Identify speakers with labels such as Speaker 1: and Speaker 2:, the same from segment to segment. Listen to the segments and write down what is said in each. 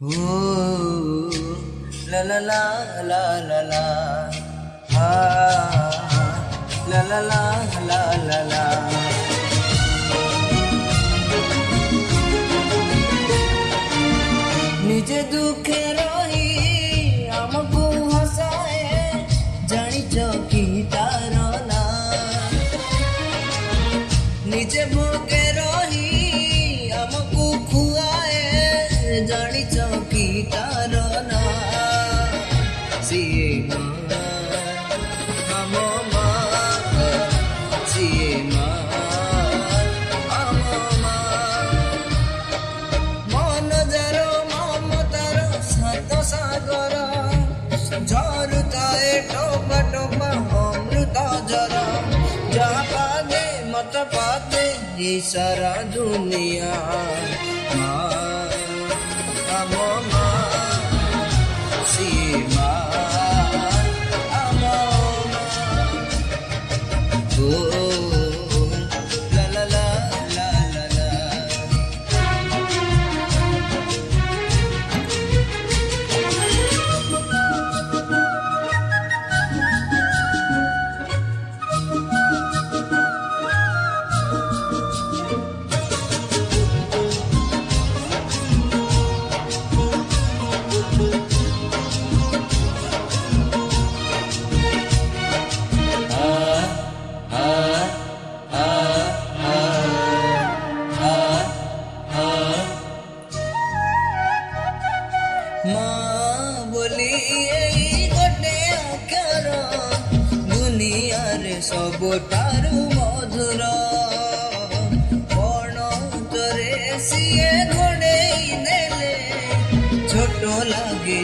Speaker 1: Ooh, la la la la la la, ah, la la la la la la. निजे दुखे रही आमको हसाए जानी चौकी तारो ना निजे भोगे रही आमको खुआए जानी चौकी तारो ना सिए माँ सिए माँ सागर झरुताए टोपा टोपा अमृत जर जहाँ पागे मत पागे ये सारा दुनिया माँ सिए माँ ला ला ला ला ला ला माँ बोली गोटे अक्षर दुनिया रे सबुठारु मधुर कौन तोरे सिए घोड़ेई देले छोट लगे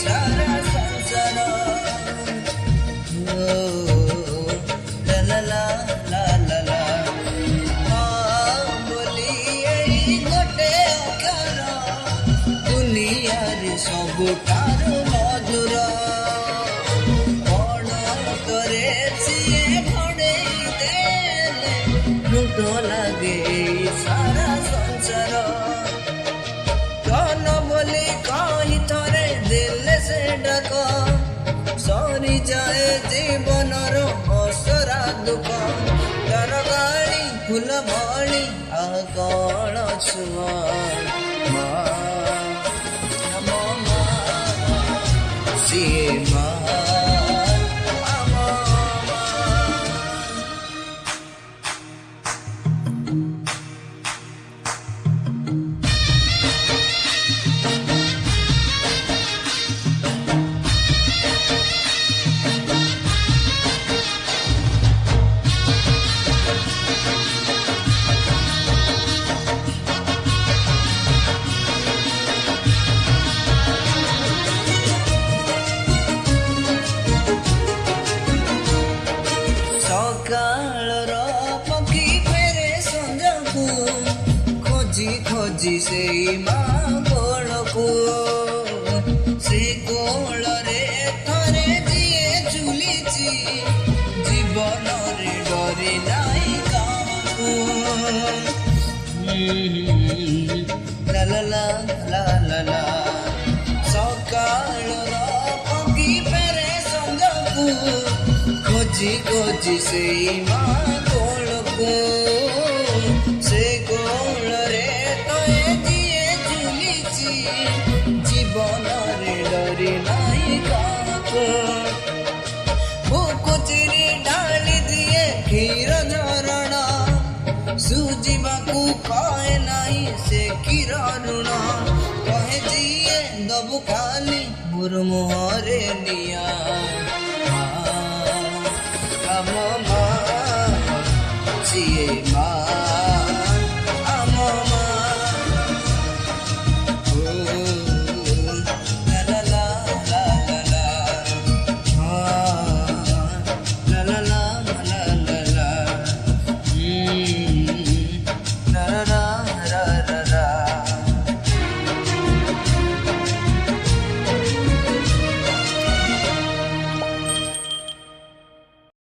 Speaker 1: सारा संसार ला ला ला ला ला माँ बोली गोटे अक्षर दुनिया रे सबुठारु मधुर कौन तोरे सिए घोड़ेई देले लुट लगे सारा संसार कौन बोली कही थोरे दिल से डाक सरी जाए जीवनर असरा दुख तार गाड़ी फूल भली आ कौन छुआ सिए माँ सकाळर पक्षी फेरे संजकू खोजी खोजी से माँ कोलकू से कोल रे थरे जिए झुलिची जीवन रे डरी नाई कामकू ला ला ला ला ला ला सकाळर पक्षी फेरे संजकू खोजी खोजी से माँ कोलकू से कोल रे तोए जिए झुलिची जीवन रे डरी नाई काको बुकुचिरी ढाली दिए क्षीर झरणा सुजीवाकू कहे नाई से क्षीर ऋण कहे जिए दबु खाली मोर मुहरे निया माँ सिए माँ